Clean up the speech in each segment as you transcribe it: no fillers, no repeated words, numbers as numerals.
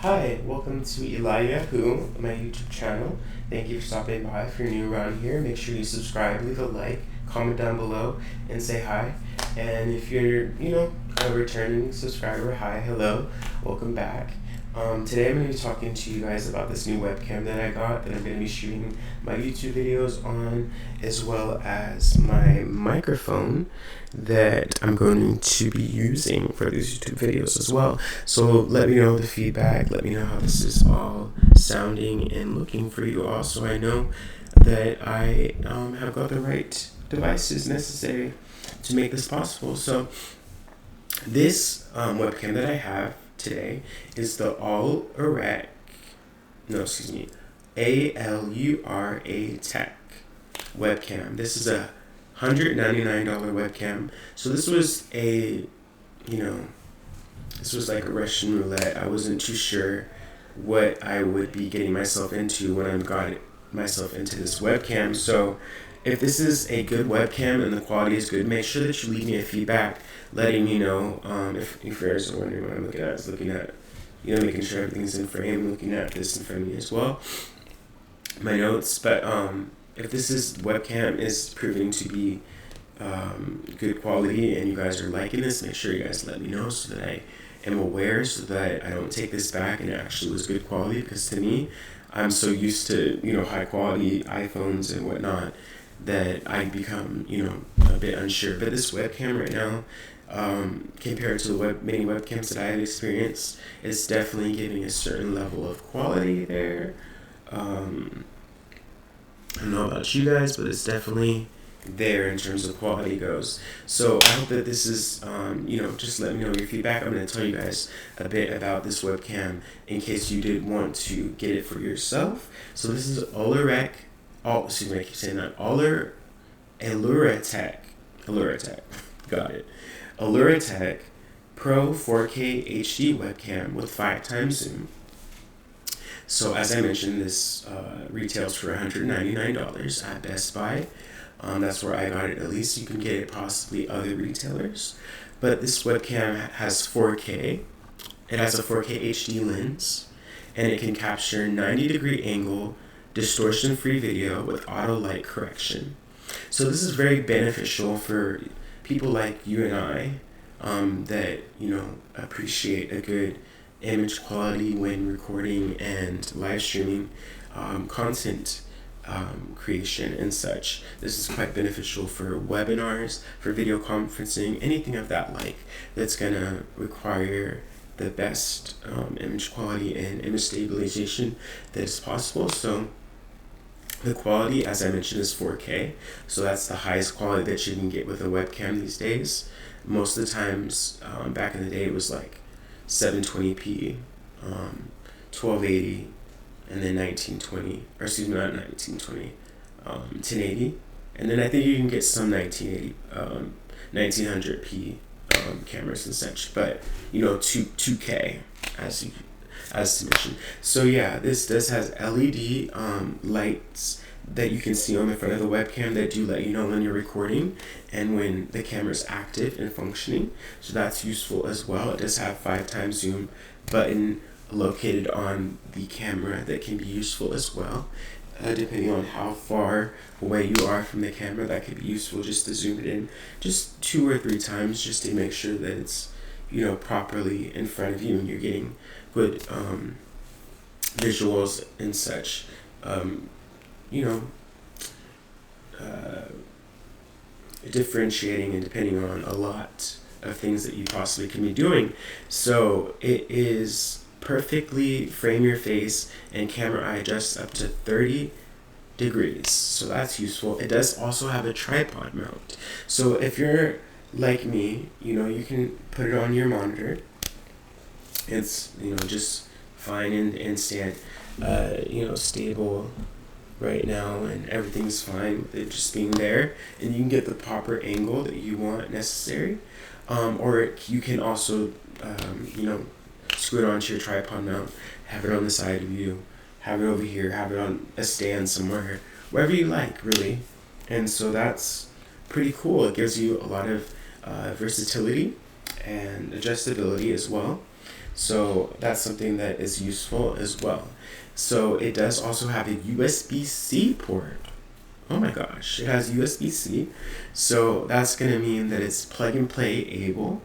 Hi, welcome to Elijah, my YouTube channel. Thank you for stopping by. If you're new around here, make sure you subscribe, leave a like, comment down below, and say hi. And if you're, a returning subscriber, hi, hello, welcome back. Today I'm going to be talking to you guys about this new webcam that I got that I'm going to be shooting my YouTube videos on, as well as my microphone that I'm going to be using for these YouTube videos as well. So let me know the feedback, let me know how this is all sounding and looking for you all, so I know that I have got the right devices necessary to make this possible. So this webcam that I have today is the AluraTek webcam. This is a $199 webcam. So this was like a Russian roulette. I wasn't too sure what I would be getting myself into when I got myself into this webcam. So if this is a good webcam and the quality is good, make sure that you leave me a feedback letting me know. If you guys are wondering what I'm looking at, is looking at, making sure everything's in frame, looking at this in front of me as well, my notes. But if this webcam is proving to be good quality and you guys are liking this, make sure you guys let me know so that I am aware, so that I don't take this back and it actually was good quality. Because to me, I'm so used to high quality iPhones and whatnot that I become a bit unsure. But this webcam right now, compared to the many webcams that I have experienced, it's definitely giving a certain level of quality there. I don't know about you guys, but it's definitely there in terms of quality goes. So I hope that this is, just let me know your feedback. I'm going to tell you guys a bit about this webcam in case you did want to get it for yourself. So this is AluraTek. I keep saying that. AluraTek. Got it. AluraTek Pro 4K HD webcam with 5x zoom. So as I mentioned, this retails for $199 at Best Buy. That's where I got it. At least you can get it possibly other retailers. But this webcam has 4K. It has a 4K HD lens, and it can capture 90-degree angle, distortion-free video with auto light correction. So this is very beneficial for people like you and I that appreciate a good image quality when recording and live streaming content creation and such. This is quite beneficial for webinars, for video conferencing, anything of that that's gonna require the best image quality and image stabilization that is possible. So the quality, as I mentioned, is 4K. So that's the highest quality that you can get with a webcam these days. Most of the times, back in the day, it was like 720p, 1280, and then 1080. And then I think you can get some 1900p cameras and such, but 2K as mentioned. So yeah, this has LED lights that you can see on the front of the webcam that do let you know when you're recording and when the camera's active and functioning. So that's useful as well. It does have 5x zoom button located on the camera that can be useful as well. Depending on how far away you are from the camera, that could be useful just to zoom it in just 2 or 3 times just to make sure that it's properly in front of you and you're getting good visuals and such. Differentiating and depending on a lot of things that you possibly can be doing. So it is perfectly frame your face and camera eye adjusts up to 30 degrees. So that's useful. It does also have a tripod mount. So if you're like me, you can put it on your monitor. It's, just fine and stand, stable right now, and everything's fine with it just being there, and you can get the proper angle that you want necessary. Or you can also, screw it onto your tripod mount, have it on the side of you, have it over here, have it on a stand somewhere, wherever you like, really. And so that's pretty cool. It gives you a lot of versatility and adjustability as well. So that's something that is useful as well. So it does also have a USB-C port. Oh my gosh, it has USB-C. So that's going to mean that it's plug and play able.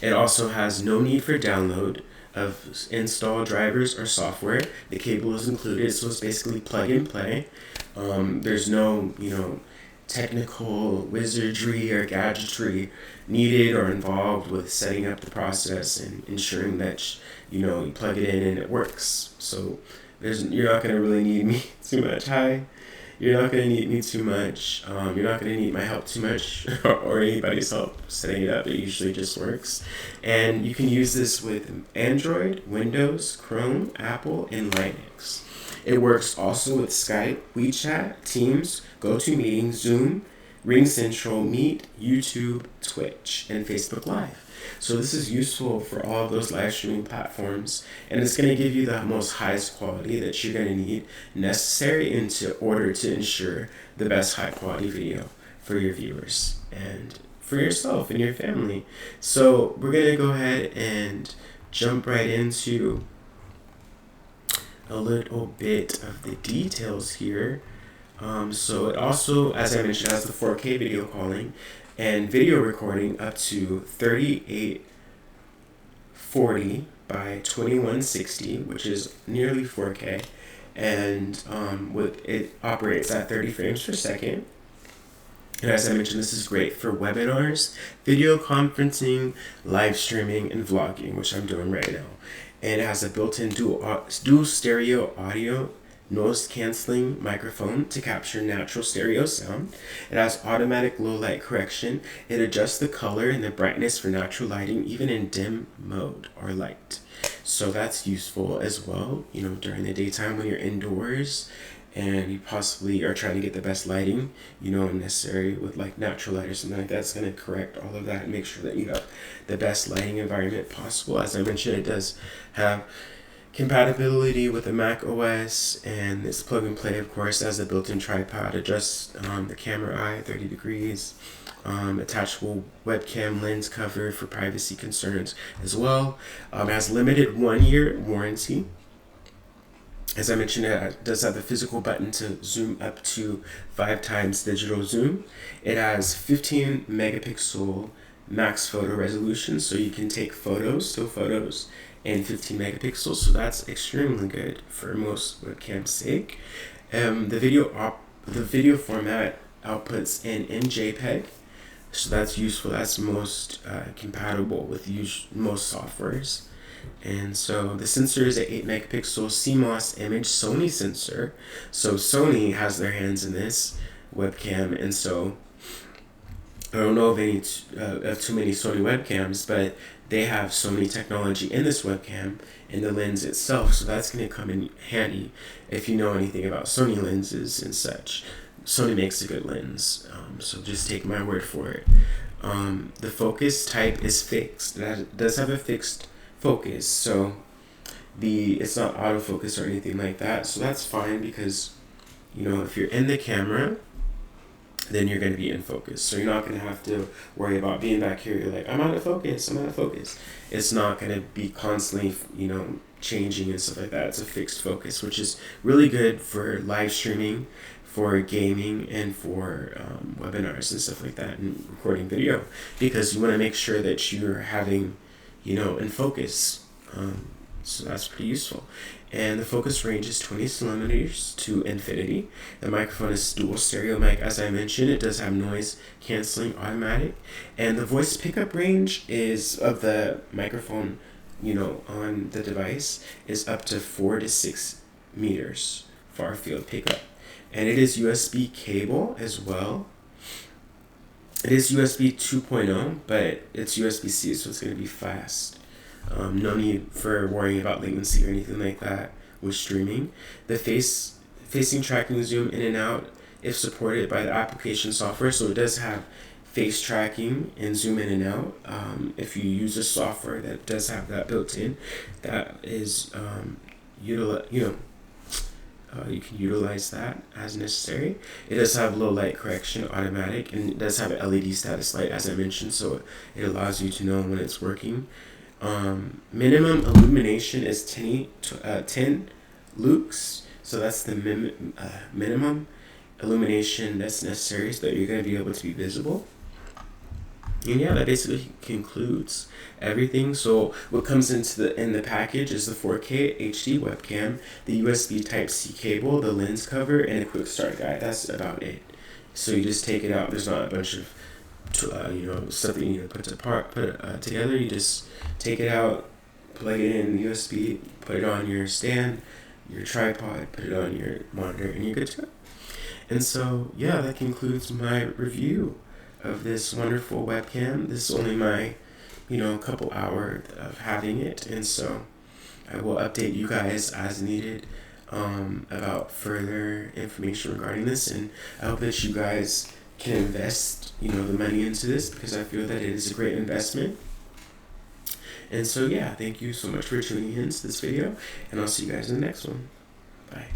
It also has no need for download of install drivers or software. The cable is included, so it's basically plug and play. There's no, technical wizardry or gadgetry needed or involved with setting up the process and ensuring that you plug it in and it works. So you're not going to really need me too much. You're not going to need me too much. You're not going to need my help too much or anybody's help setting it up. It usually just works. And you can use this with Android, Windows, Chrome, Apple, and Linux. It works also with Skype, WeChat, Teams, GoToMeeting, Zoom, RingCentral, Meet, YouTube, Twitch, and Facebook Live. So this is useful for all of those live streaming platforms, and it's going to give you the most highest quality that you're going to need necessary in order to ensure the best high quality video for your viewers and for yourself and your family. So we're going to go ahead and jump right into a little bit of the details here. So it also, as I mentioned, has the 4K video calling and video recording up to 3840 by 2160, which is nearly 4K, and it operates at 30 frames per second. And as I mentioned, this is great for webinars, video conferencing, live streaming, and vlogging, which I'm doing right now. And it has a built-in dual stereo audio noise canceling microphone to capture natural stereo sound. It has automatic low light correction. It adjusts the color and the brightness for natural lighting, even in dim mode or light. So that's useful as well, during the daytime when you're indoors and you possibly are trying to get the best lighting, necessary with like natural light or something like that. It's going to correct all of that and make sure that you have the best lighting environment possible. As I mentioned, it does have compatibility with the Mac OS, and it's plug and play, of course, as a built-in tripod. Adjusts the camera eye 30 degrees. Attachable webcam lens cover for privacy concerns as well. It has limited 1-year warranty. As I mentioned, it does have the physical button to zoom up to 5 times digital zoom. It has 15 megapixel max photo resolution, so you can take still photos, in 15 megapixels. So that's extremely good for most webcams' sake. The video format outputs in JPEG, so that's useful. That's most compatible with most softwares. And so the sensor is an 8 megapixel CMOS image Sony sensor. So Sony has their hands in this webcam, and so I don't know of too many Sony webcams, but they have Sony technology in this webcam in the lens itself. So that's going to come in handy if you know anything about Sony lenses and such. Sony makes a good lens, so just take my word for it. The focus type is fixed. That does have a fixed focus, so it's not autofocus or anything like that. So that's fine because if you're in the camera, then you're going to be in focus. So you're not going to have to worry about being back here. You're like, I'm out of focus. It's not going to be constantly, changing and stuff like that. It's a fixed focus, which is really good for live streaming, for gaming, and for webinars and stuff like that, and recording video, because you want to make sure that you're having, in focus. So that's pretty useful. And the focus range is 20 centimeters to infinity. The microphone is dual stereo mic, as I mentioned. It does have noise canceling automatic. And the voice pickup range is of the microphone, on the device, is up to 4 to 6 meters far field pickup. And it is USB cable as well. It is USB 2.0, but it's USB-C, so it's going to be fast. No need for worrying about latency or anything like that with streaming. The facing tracking zoom in and out if supported by the application software. So it does have face tracking and zoom in and out. If you use a software that does have that built in, that is you can utilize that as necessary. It does have low light correction automatic, and it does have an LED status light, as I mentioned, so it allows you to know when it's working. Minimum illumination is 10 lux, so that's the minimum illumination that's necessary so that you're going to be able to be visible. And yeah, that basically concludes everything. So what comes in the package is the 4K HD webcam, the USB Type-C cable, the lens cover, and a quick start guide. That's about it. So you just take it out. There's not a bunch of stuff that you need to put together. You just take it out, plug it in USB, put it on your stand, your tripod, put it on your monitor, and you're good to go. And so yeah, that concludes my review of this wonderful webcam. This is only my couple hours of having it, and so I will update you guys as needed about further information regarding this, and I hope that you guys can invest the money into this, because I feel that it is a great investment. And so yeah, thank you so much for tuning in to this video, and I'll see you guys in the next one. Bye.